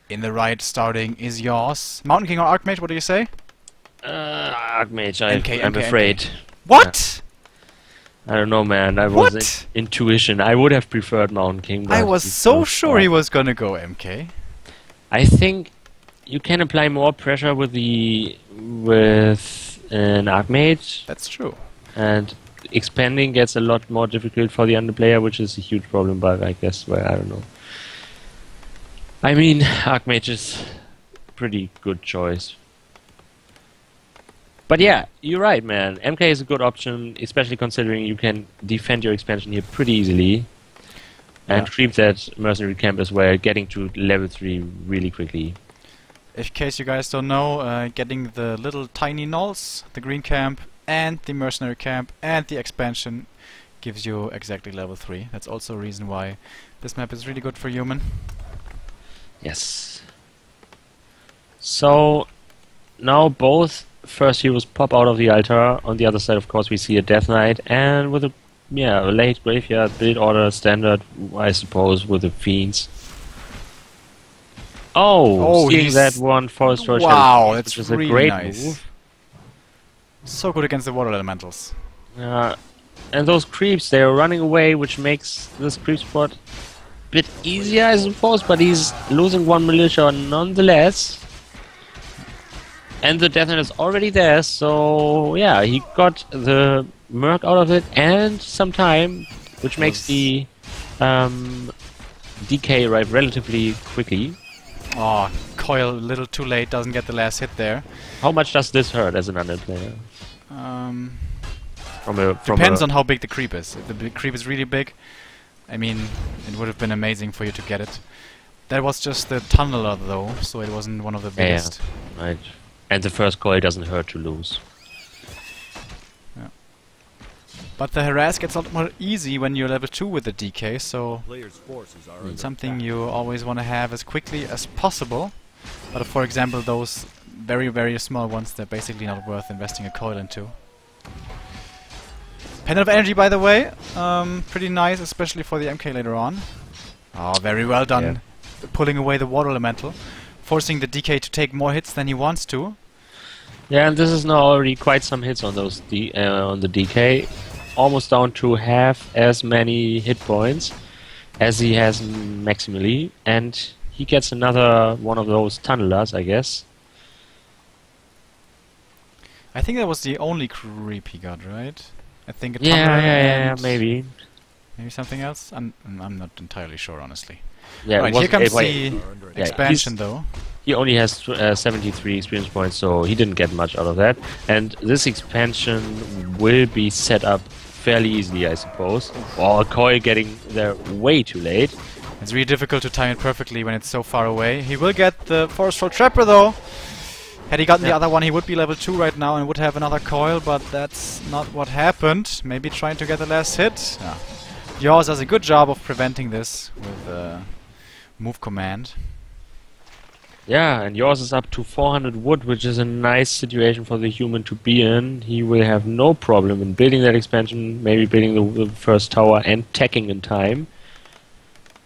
In the right starting is yAwS. Mountain King or Archmage, what do you say? Archmage, I'm MK, afraid. What? I don't know, man. I was intuition. I would have preferred Mountain King. But I was so sure he was gonna go MK. I think you can apply more pressure with an Archmage. That's true. And expanding gets a lot more difficult for the underplayer, which is a huge problem, but I guess, well, I don't know. I mean, Archmage is a pretty good choice. But yeah, you're right, man. MK is a good option, especially considering you can defend your expansion here pretty easily. And creep that mercenary camp as well, getting to level 3 really quickly. In case you guys don't know, getting the little tiny gnolls, the green camp, and the mercenary camp, and the expansion gives you exactly level 3. That's also a reason why this map is really good for human. Yes. So, now both first heroes pop out of the altar. On the other side, of course, we see a Death Knight, and with a late graveyard build order standard, I suppose, with the Fiends. Oh, seeing that one Forest Troll wow, that's which is really a great nice. move. So good against the water elementals. And those creeps, they are running away, which makes this creep spot a bit easier, I suppose, but he's losing one militia nonetheless. And the Death Knight is already there, so yeah, he got the Merc out of it and some time, which makes the DK arrive relatively quickly. Oh, Coil a little too late, doesn't get the last hit there. How much does this hurt as an underplayer? Depends on how big the creep is. If the creep is really big, I mean, it would have been amazing for you to get it. That was just the tunneler though, so it wasn't one of the biggest. Yeah, right. And the first coil doesn't hurt to lose. Yeah. But the harass gets a lot more easy when you're level 2 with the DK, so something you always want to have as quickly as possible. But for example, those very, very small ones, they're basically not worth investing a coil into. Pendant of Energy, by the way, pretty nice, especially for the MK later on. Oh, very well done. Yeah. Pulling away the water elemental, forcing the DK to take more hits than he wants to. Yeah, and this is now already quite some hits on those on the DK, almost down to half as many hit points as he has maximally, and he gets another one of those tunnelers, I guess. I think that was the only creep he got, right? I think a tunneler yeah, maybe something else. I'm not entirely sure, honestly. Yeah, right, here comes the expansion, though. He only has 73 experience points, so he didn't get much out of that. And this expansion will be set up fairly easily, I suppose. Or Koi getting there way too late. It's really difficult to time it perfectly when it's so far away. He will get the Forest Troll Trapper, though. Had he gotten the other one, he would be level 2 right now and would have another coil, but that's not what happened. Maybe trying to get the last hit. yAwS does a good job of preventing this with move command. Yeah, and yAwS is up to 400 wood, which is a nice situation for the human to be in. He will have no problem in building that expansion, maybe building the first tower and tacking in time.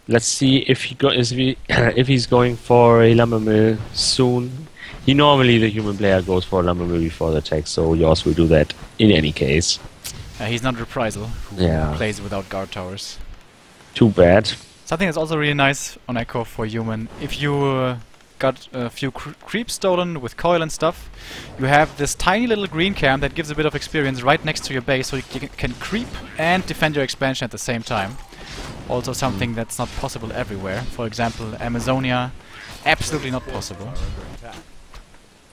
Let's see if if he's going for a lumber mill soon. Normally the human player goes for a lumber mill before the attack, so yAwS will do that in any case. He's not Reprisal, who plays without guard towers. Too bad. Something that's also really nice on Echo for human, if you got a few creeps stolen with coil and stuff, you have this tiny little green camp that gives a bit of experience right next to your base, so you can creep and defend your expansion at the same time. Also something that's not possible everywhere. For example, Amazonia, absolutely not possible.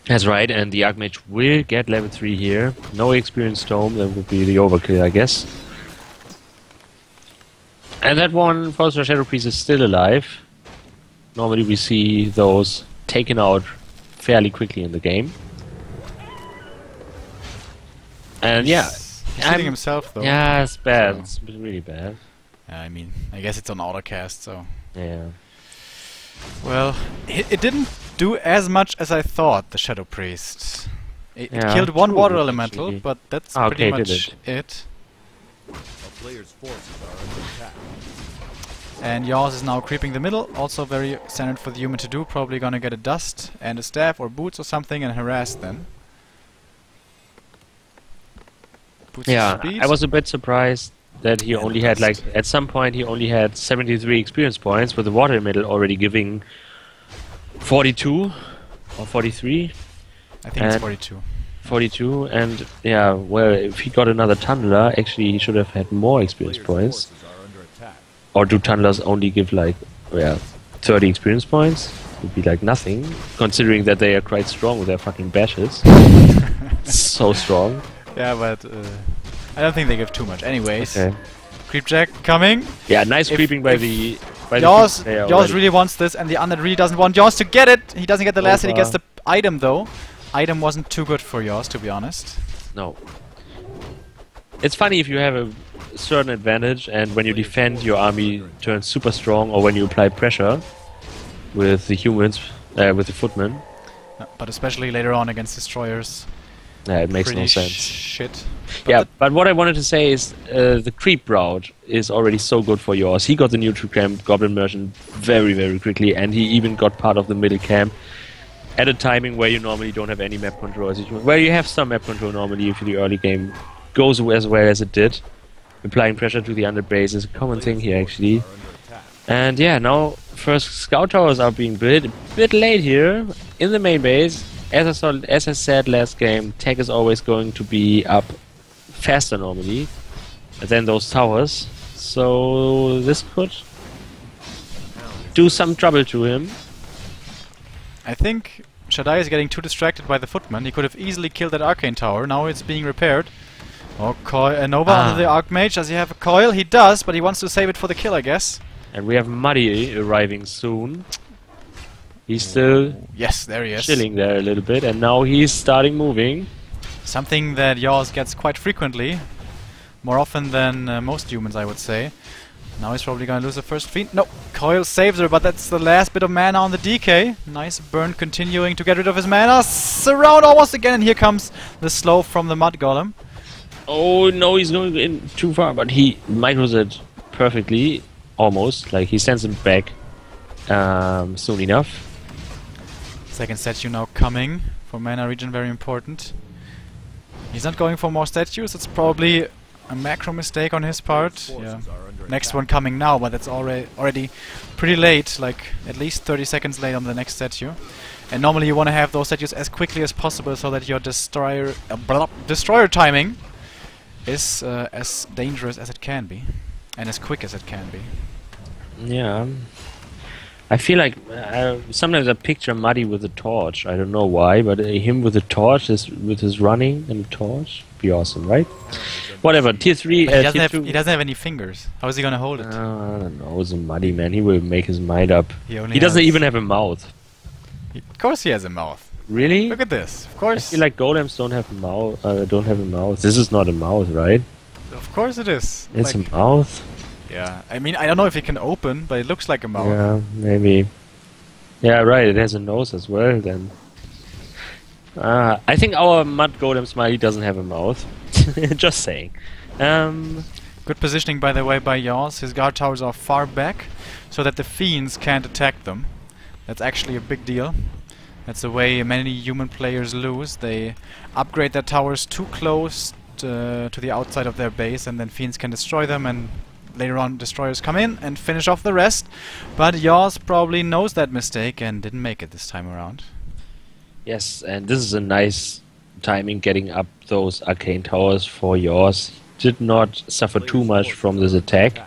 That's right, and the Archmage will get level 3 here. No experience tome, that would be the overkill, I guess. And that one, Forest Troll Shadow Priest, is still alive. Normally we see those taken out fairly quickly in the game. And he's hitting himself, though. Yeah, it's bad. It's really bad. I mean, I guess it's on autocast, so... Yeah. Well, it didn't do as much as I thought, the Shadow Priest. It killed one water elemental, but that's pretty much it. And yAwS is now creeping the middle, also very standard for the human to do. Probably gonna get a dust and a staff or boots or something and harass them. Boots Yeah, speed. I was a bit surprised that he only had, like, at some point he only had 73 experience points, with the water middle already giving 42 or 43. I think it's 42. 42, and yeah, well, if he got another tunneler, actually he should have had more experience points. Or do tunnelers only give, like, 30 experience points? Would be like nothing, considering that they are quite strong with their fucking bashes. So strong. Yeah, but I don't think they give too much. Anyways, Okay. creep jack coming. Yeah, nice If- creeping by if the yAwS, player yAwS already. really wants this, and the Undead really doesn't want yAwS to get it. He doesn't get the last hit. He gets the item though. Item wasn't too good for yAwS, to be honest. No. It's funny if you have a certain advantage, and when you defend, your army turns super strong, or when you apply pressure with the humans, with the footmen. But especially later on against destroyers, Yeah, it makes pretty no sense. shit. Yeah, but what I wanted to say is the creep route is already so good for yAwS. He got the neutral camp Goblin Merchant very, very quickly, and he even got part of the middle camp at a timing where you normally don't have any map control. Where you have some map control normally if the early game goes as well as it did. Applying pressure to the underbase is a common thing here, actually. And yeah, now first scout towers are being built. A bit late here in the main base. As I said last game, tech is always going to be up faster normally than those towers. So this could do some trouble to him. I think ShaDai is getting too distracted by the footman. He could have easily killed that arcane tower. Now it's being repaired. Oh, Nova under the Archmage. Does he have a coil? He does, but he wants to save it for the kill, I guess. And we have Muddy arriving soon. He's still Yes, there he is. chilling there a little bit, and now he's starting moving. Something that yAwS gets quite frequently. More often than most humans, I would say. Now he's probably gonna lose the first fiend. No, coil saves her, but that's the last bit of mana on the DK. Nice burn continuing to get rid of his mana. Surround almost again, and here comes the slow from the Mud Golem. Oh no, he's going in too far, but he micros it perfectly, almost. Like he sends him back soon enough. Second statue now coming for mana regen, very important. He's not going for more statues. It's probably a macro mistake on his part. Yeah. Next one coming now, but that's already pretty late, like at least 30 seconds late on the next statue. And normally you want to have those statues as quickly as possible so that your destroyer timing is as dangerous as it can be, and as quick as it can be. Yeah. I feel like sometimes I picture Muddy with a torch. I don't know why, but him with a torch, with his running and a torch, be awesome, right? Whatever. Tier 3. But Tier he doesn't have any fingers. How is he gonna hold it? I don't know. He's a Muddy man. He will make his mind up. He Doesn't even have a mouth. Of course he has a mouth. Really? Look at this. Of I course. feel like golems don't have a mouth. Don't have a mouth. This is not a mouth, right? Of course it is. It's Like, a mouth. yeah. I mean, I don't know if it can open, but it looks like a mouth. Yeah, maybe. Yeah, right. It has a nose as well. Then. I think our mud golem smiley doesn't have a mouth. Just saying. Good positioning, by the way, by yAwS. His guard towers are far back, so that the fiends can't attack them. That's actually a big deal. That's the way many human players lose. They upgrade their towers too close to the outside of their base, and then fiends can destroy them, and later on destroyers come in and finish off the rest. But yAwS probably knows that mistake and didn't make it this time around. Yes, and this is a nice timing getting up those arcane towers for yAwS. Did not suffer too much from this attack.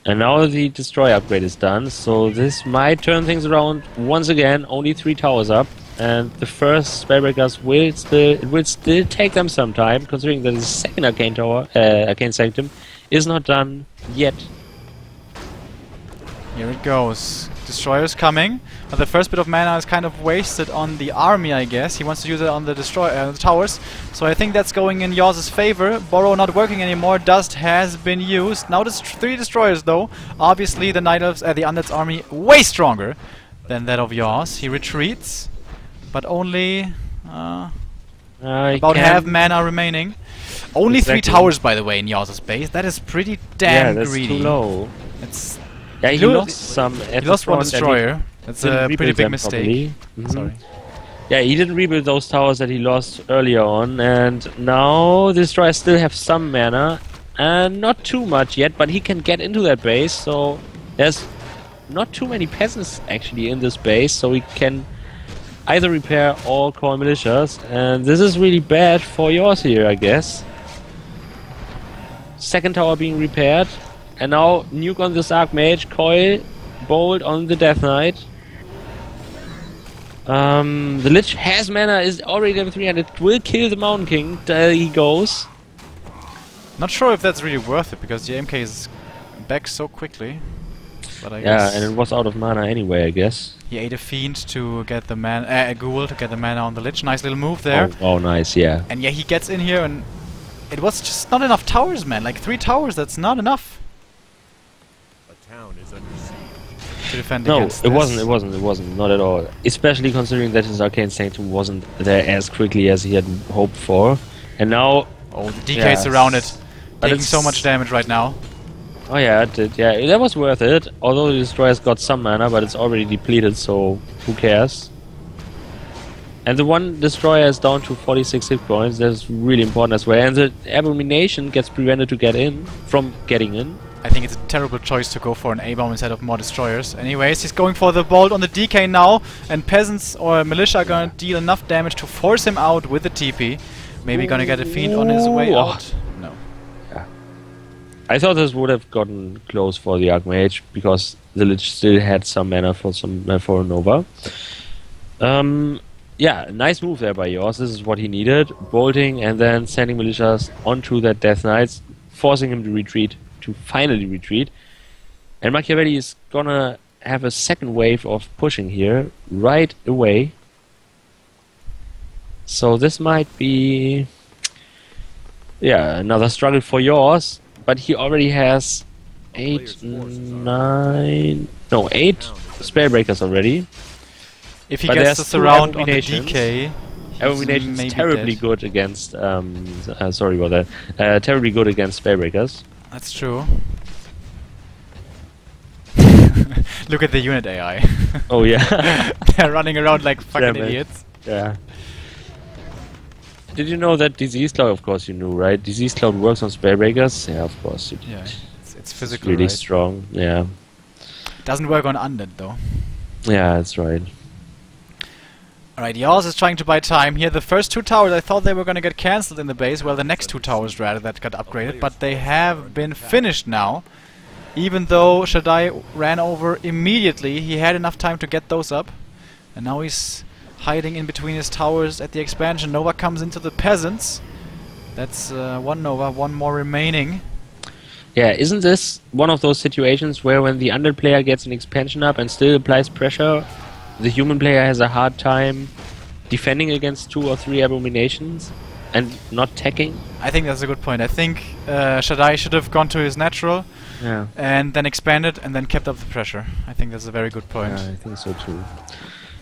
And now the destroy upgrade is done, so this might turn things around once again. Only 3 towers up, and the first spellbreakers will still take them some time, considering that the second arcane tower, arcane sanctum, is not done yet. Here it goes. Destroyers coming, but the first bit of mana is kind of wasted on the army, I guess. He wants to use it on the the towers, so I think that's going in yAwS's favor. Borrow not working anymore. Dust has been used. Now 3 destroyers, though. Obviously, the Night Elves, the Undead's army, way stronger than that of yAwS. He retreats, but only about half mana remaining. Only 3 towers, by the way, in yAwS's base. That is pretty damn that's greedy. too low. It's Yeah, he lost some. He lost one destroyer. That's a pretty big mistake. Sorry. Yeah, he didn't rebuild those towers that he lost earlier on, and now the destroyers still have some mana, and not too much yet, but he can get into that base, so there's not too many peasants actually in this base, so he can either repair or call militias, and this is really bad for yours here, I guess. Second tower being repaired, and now nuke on this Archmage, coil, bolt on the Death Knight. The Lich has mana, is already level 3 and it will kill the Mountain King. There he goes. Not sure if that's really worth it, because the AMK is back so quickly. But I guess and it was out of mana anyway, I guess. He ate a Fiend to get the mana, a Ghoul to get the mana on the Lich. Nice little move there. Oh, nice, yeah. And yeah, he gets in here and it was just not enough towers, man. Like 3 towers, that's not enough. A town is under siege. To defend No, against it this. wasn't, not at all. Especially considering that his Arcane Sanctum wasn't there as quickly as he had hoped for. And now... Oh, the DK is surrounded. But Taking so much damage right now. Oh yeah, it did. Yeah, that was worth it. Although the Destroyer's got some mana, but it's already depleted, so who cares? And the one Destroyer is down to 46 hit points. That's really important as well. And the Abomination gets prevented to get in from getting in. I think it's a terrible choice to go for an A-bomb instead of more destroyers. Anyways, he's going for the bolt on the DK now, and peasants or militia are gonna deal enough damage to force him out with the TP. Maybe gonna get a Fiend on his way out. No. Yeah. I thought this would have gotten close for the Archmage because the Lich still had some mana for for Nova. Yeah, nice move there by yAwS. This is what he needed. Bolting and then sending militias onto that Death Knight, forcing him to retreat, to finally retreat. And Machiavelli is gonna have a second wave of pushing here right away. So this might be, yeah, another struggle for yAwS, but he already has 8 Spellbreakers already. If he gets the surround on the Abominations. DK, Abomination is terribly dead. good against, sorry about that, terribly good against Spellbreakers. That's true. Look at the unit AI. Oh yeah. They're running around like fucking Damn it. idiots. Yeah. Did you know that Disease Cloud, of course you knew, right? Disease Cloud works on Spellbreakers? Yeah, of course you did. Yeah, it's It's physical, really right? strong, yeah. Doesn't work on undead though. Yeah, that's right. Alright, yAwS is trying to buy time here. The first 2 towers, I thought they were gonna get cancelled in the base. Well, the next 2 towers rather that got upgraded, but they have been finished now. Even though ShaDai ran over immediately, he had enough time to get those up. And now he's hiding in between his towers at the expansion. Nova comes into the peasants. That's 1 Nova, 1 more remaining. Yeah, isn't this one of those situations where when the undead player gets an expansion up and still applies pressure, the human player has a hard time defending against 2 or 3 abominations and not teching? I think that's a good point. I think ShaDai should have gone to his natural and then expanded and then kept up the pressure. I think that's a very good point. Yeah, I think so too.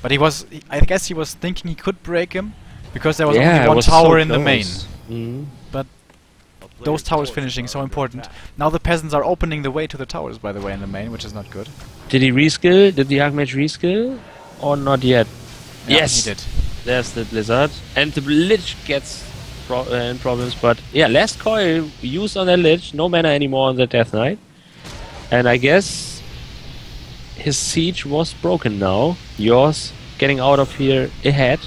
But I guess he was thinking he could break him because there was Yeah, only it 1 was tower so in the main. close. Mhm. But those towers finishing so important. Now the peasants are opening the way to the towers, by the way, in the main, which is not good. Did he reskill? Did the Archmage reskill? Or not yet? Yeah, Yes! he did. There's the Blizzard. And the Lich gets in problems, but yeah, last coil used on the Lich, no mana anymore on the Death Knight. And I guess his siege was broken now. yAwS getting out of here ahead.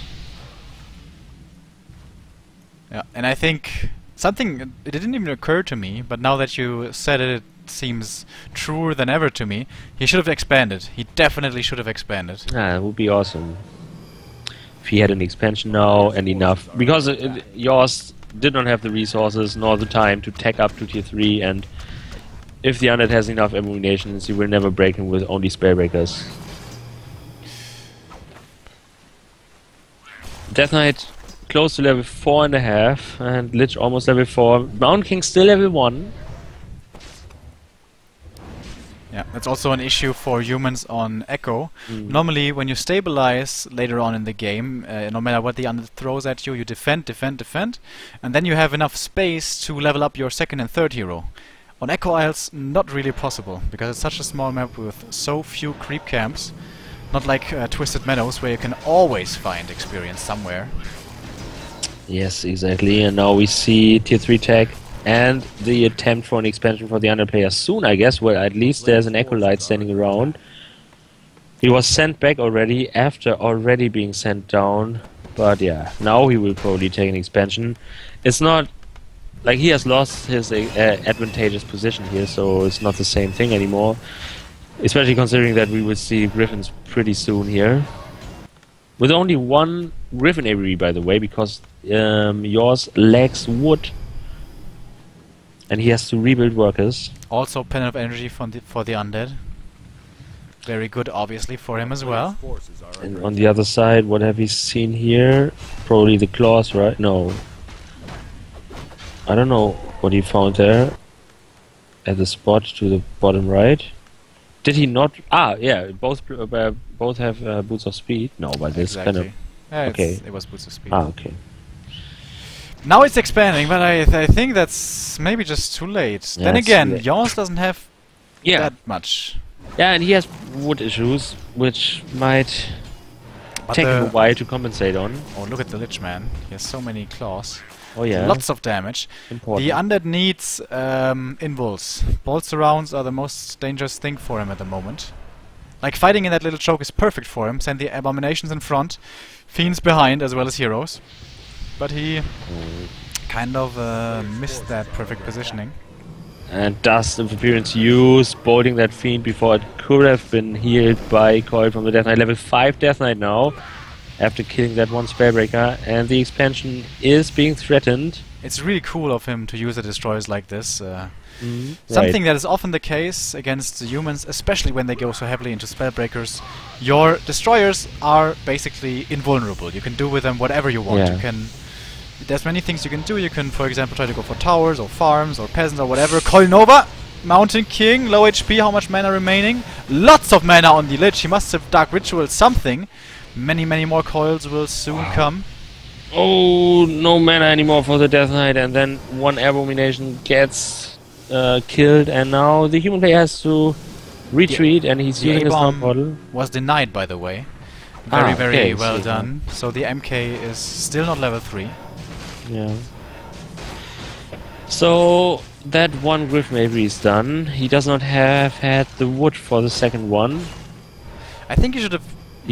Yeah, and I think something, it didn't even occur to me, but now that you said it, it seems truer than ever to me. He should have expanded. He definitely should have expanded. Ah, it would be awesome if he had an expansion now and enough. Because yAwS did not have the resources nor the time to tech up to tier 3, and if the undead has enough abominations, you will never break him with only Spellbreakers. Death Knight close to level 4.5 and Lich almost level 4. Mountain King still level 1. Yeah, that's also an issue for humans on Echo. Mm. Normally, when you stabilize later on in the game, no matter what the undead throws at you, you defend, defend, defend, and then you have enough space to level up your second and third hero. On Echo Isles, not really possible, because it's such a small map with so few creep camps. Not like Twisted Meadows, where you can always find experience somewhere. Yes, exactly. And now we see tier 3 tech and the attempt for an expansion for the underplayer soon, I guess. Well, at least there's an Acolyte standing around. He was sent back already after already being sent down. But yeah, now he will probably take an expansion. It's not like he has lost his advantageous position here, so it's not the same thing anymore. Especially considering that we will see Griffins pretty soon here. With only one Griffin aviary, by the way, because yAwS lacks wood. And he has to rebuild workers. Also pen of energy for the undead. Very good, obviously, for him as well. And on the other side, what have we seen here? Probably the claws, right? No. I don't know what he found there. At the spot to the bottom right. Did he not? Ah, yeah, both have boots of speed. No, but this kind of... Yeah, okay. it was boots of speed. Ah, okay. Now it's expanding, but I think that's maybe just too late. Yeah, then again, late. yAwS doesn't have Yeah. that much. Yeah, and he has wood issues, which might But take him a while to compensate on. Oh, look at the Lich Man. He has so many claws. Oh yeah. Lots of damage. Important. The undead needs invuls. Bolt surrounds are the most dangerous thing for him at the moment. Like, fighting in that little choke is perfect for him. Send the abominations in front, fiends behind, as well as heroes. But he kind of missed that perfect positioning. And Dust of Appearance use, bolting that fiend before it could have been healed by Coil from the Death Knight. Level 5 Death Knight now, after killing that one Spellbreaker, and the expansion is being threatened. It's really cool of him to use the destroyers like this. Something that is often the case against the humans, especially when they go so heavily into Spellbreakers. Your destroyers are basically invulnerable. You can do with them whatever you want. Yeah. You can... There's many things you can do. You can, for example, try to go for towers or farms or peasants or whatever. Coil Nova! Mountain King, low HP, how much mana remaining? Lots of mana on the Lich. He must have Dark Ritual something. Many more coils will soon come. Oh, no mana anymore for the Death Knight, and then one Abomination gets killed, and now the human player has to retreat, and he's using his A-bomb model. was denied, by the way. Very okay, well so done. So the MK is still not level 3. Yeah. So that one Griffin Avery is done. He does not have had the wood for the second one. I think he should have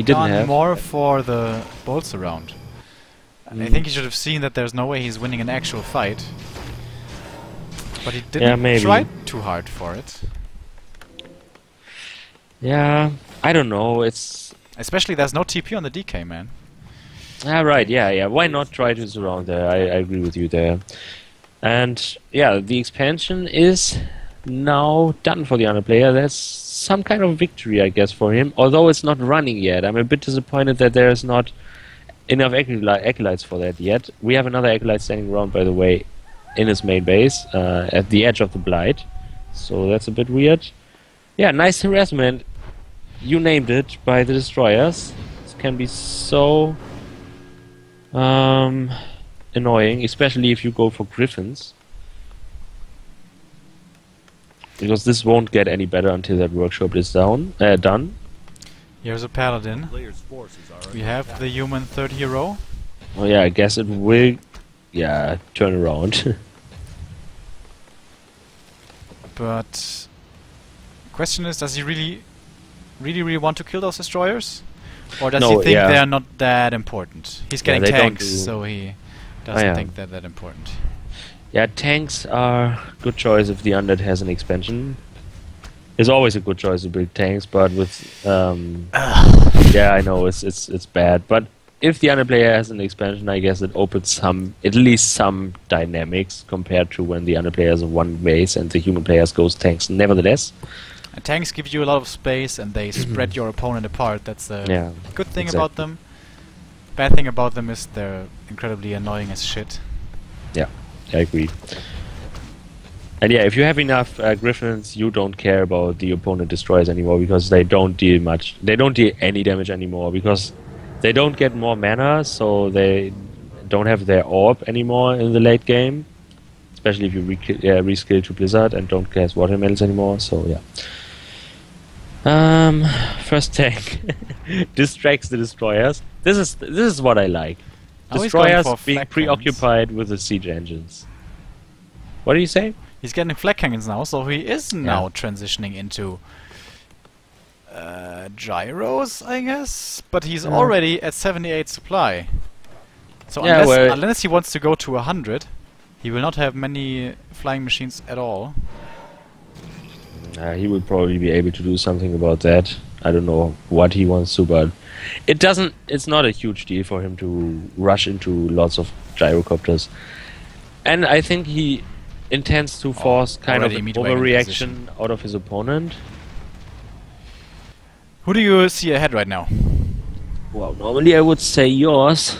done more for the bolts around. I think he should have seen that there's no way he's winning an actual fight. But he didn't try too hard for it. Yeah, I don't know. It's especially there's no TP on the DK, man. Ah, right, yeah. Why not try to surround there? I agree with you there. And yeah, the expansion is now done for the underplayer. That's some kind of victory, I guess, for him. Although it's not running yet. I'm a bit disappointed that there's not enough acolytes for that yet. We have another acolyte standing around, by the way, in his main base, at the edge of the Blight. So that's a bit weird. Yeah, nice harassment. You named it, by the destroyers. This can be so annoying, especially if you go for griffins, because this won't get any better until that workshop is done. Here's a paladin. We have the human third hero. Oh yeah, I guess it will, yeah, turn around. But question is, does he really want to kill those destroyers? Or does he think they're not that important? He's getting tanks, so he doesn't think they're that important. Yeah, tanks are good choice if the undead has an expansion. It's always a good choice to build tanks, but with yeah, I know it's bad. But if the undead player has an expansion, I guess it opens at least some dynamics compared to when the undead player has a one base and the human players goes tanks. Nevertheless. And tanks give you a lot of space and they spread your opponent apart. That's the good thing about them. Bad thing about them is they're incredibly annoying as shit. Yeah, I agree. And yeah, if you have enough griffins, you don't care about the opponent destroyers anymore, because they don't deal much. They don't deal any damage anymore because they don't get more mana, so they don't have their orb anymore in the late game. especially if you reskill to Blizzard and don't cast watermelons anymore. So yeah. First tank distracts the destroyers. This is what I like. Now he's going Destroyers for being flak preoccupied with the siege engines. What do you say? He's getting flak cannons now, so he is now transitioning into gyros, I guess. But he's already at 78 supply. So unless he wants to go to 100, he will not have many flying machines at all. He will probably be able to do something about that. I don't know what he wants to, but it's not a huge deal for him to rush into lots of gyrocopters. And I think he intends to force kind of an overreaction out of his opponent. Who do you see ahead right now? Well, normally I would say yAwS.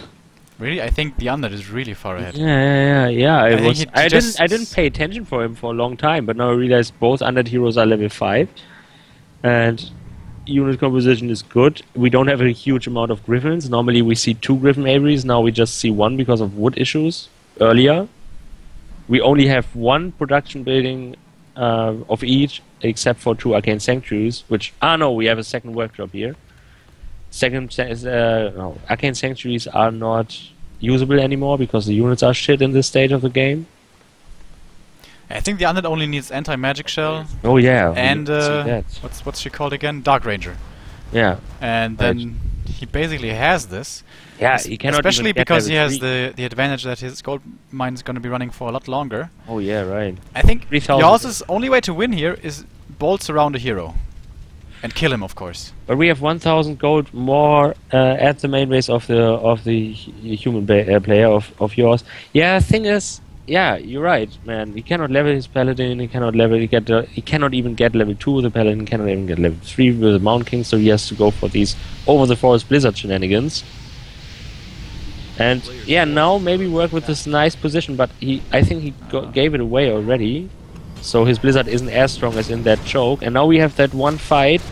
Really? I think the Undead is really far ahead. Yeah. I just didn't pay attention for him for a long time, but now I realize both Undead heroes are level 5. And unit composition is good. We don't have a huge amount of Griffins. Normally we see 2 Griffin Aviaries, now we just see 1 because of wood issues earlier. We only have 1 production building of each, except for 2 Arcane Sanctuaries, which... no, we have a second workshop here. Arcane Sanctuaries are not usable anymore because the units are shit in this stage of the game. I think the Undead only needs anti-magic shell. Oh yeah. And what's she called again? Dark Ranger. Yeah. And then he basically has this. Yeah, he cannot especially even get because he level has 3. the advantage that his gold mine is going to be running for a lot longer. Oh yeah, right. I think 3,000. yAwS's only way to win here is bolts around a hero. And kill him, of course. But we have 1,000 gold more at the main base of the human player of yAwS. Yeah, thing is, yeah, you're right, man. He cannot level his paladin. He cannot even get level 2 with the paladin. He cannot even get level 3 with the Mountain King. So he has to go for these over the forest blizzard shenanigans. And yeah, now maybe work with this nice position. But I think he gave it away already. So his Blizzard isn't as strong as in that choke. And now we have that one fight.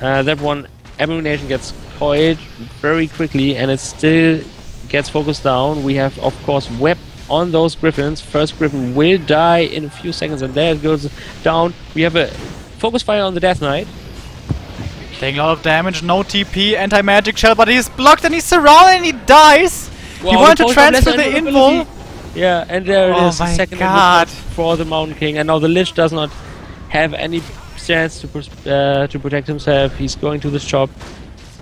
That one Abomination gets coiled very quickly and it still gets focused down. We have, of course, Web on those Griffins. First Griffin will die in a few seconds and there it goes down. We have a focus fire on the Death Knight. Taking a lot of damage, no TP, anti-magic shell, but he's blocked and he's surrounded and he dies! Wow, he wanted to transfer the invul! Yeah, and there it is, the second God. for the Mountain King, and now the Lich does not have any chance to protect himself. He's going to the shop,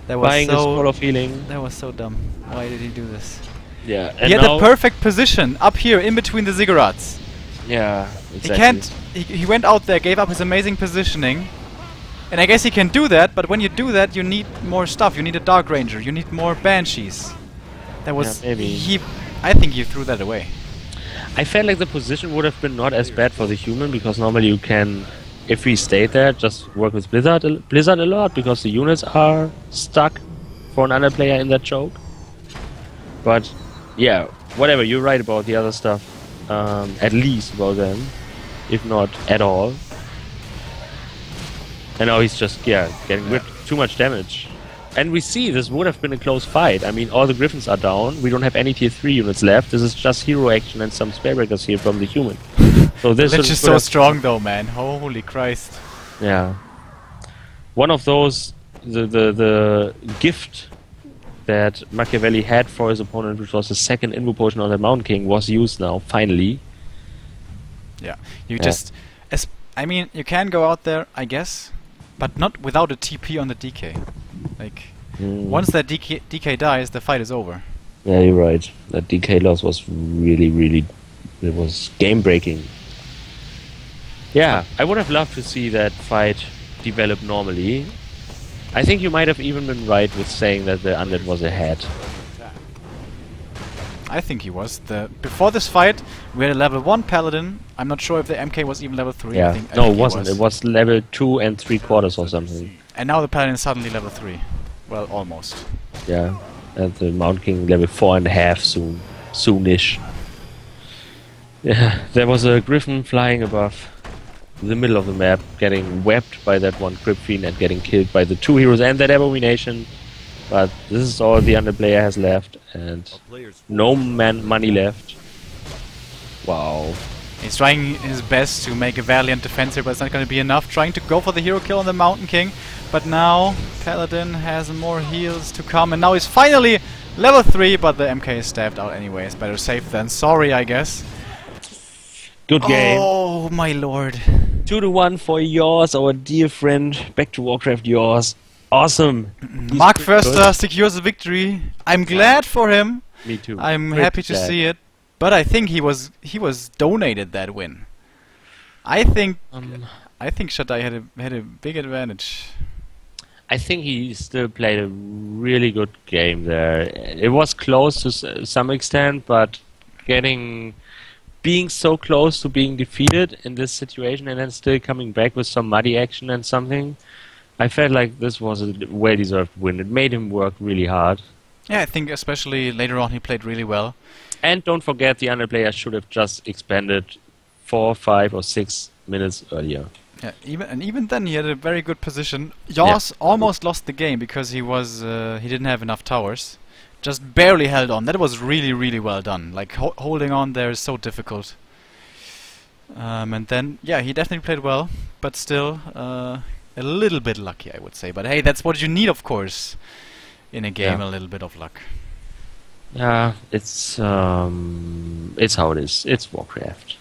buying his Scroll of Healing. That was so dumb. Why did he do this? Yeah, and he had the perfect position up here in between the ziggurats. Yeah, exactly. He can't. He went out there, gave up his amazing positioning, and I guess he can do that. But when you do that, you need more stuff. You need a Dark Ranger. You need more Banshees. That was maybe. I think he threw that away. I felt like the position would have been not as bad for the human because normally you can, if we stayed there, just work with Blizzard a lot because the units are stuck for another player in that choke. But yeah, whatever, you're right about the other stuff, at least about them, if not at all. And now he's just, getting whipped, too much damage. And we see this would have been a close fight. I mean, all the Griffins are down. We don't have any tier 3 units left. This is just hero action and some Sparebreakers here from the human. So this Lich is so strong though, man. Holy Christ. Yeah. One of those, the gift that Machiavelli had for his opponent, which was the second Invo Potion on the Mountain King, was used now, finally. Yeah. I mean, you can go out there, I guess, but not without a TP on the DK. Like, once that DK dies, the fight is over. Yeah, you're right. That DK loss was really, it was game-breaking. Yeah, I would have loved to see that fight develop normally. I think you might have even been right with saying that the Undead was ahead. I think he was. Before this fight, we had a level 1 Paladin. I'm not sure if the MK was even level 3. Yeah. I think No, it wasn't. It was level 2 and 3/4 or something. And now the Paladin is suddenly level 3. Well, almost. Yeah, and the Mountain King level 4.5 soon. Soonish. Yeah, there was a Griffin flying above the middle of the map, getting webbed by that one Crypt Fiend and getting killed by the 2 heroes and that Abomination. But this is all the Undead player has left, and no money left. Wow. He's trying his best to make a valiant defense here, but it's not going to be enough. Trying to go for the hero kill on the Mountain King, but now Paladin has more heals to come, and now he's finally level 3, but the MK is stabbed out anyways. Better safe than sorry, I guess. Good game. Oh my lord. 2-1 for yAwS, our dear friend. Back to Warcraft yAwS. Awesome. Mark Förster secures the victory. I'm glad for him. Me too. I'm Pretty happy to glad. see it. But I think he was donated that win. I think ShaDai had a big advantage. I think he still played a really good game there. It was close to some extent, but being so close to being defeated in this situation and then still coming back with some muddy action and something, I felt like this was a well-deserved win. It made him work really hard. Yeah, I think especially later on he played really well. And don't forget, the other players should have just expanded 4, 5 or 6 minutes earlier. Yeah, even then he had a very good position. yAwS almost lost the game because he didn't have enough towers. Just barely held on. That was really, really well done. Like holding on there is so difficult. And then yeah, he definitely played well, but still a little bit lucky, I would say. But hey, that's what you need, of course, in a game. A little bit of luck. Yeah, it's how it is. It's Warcraft.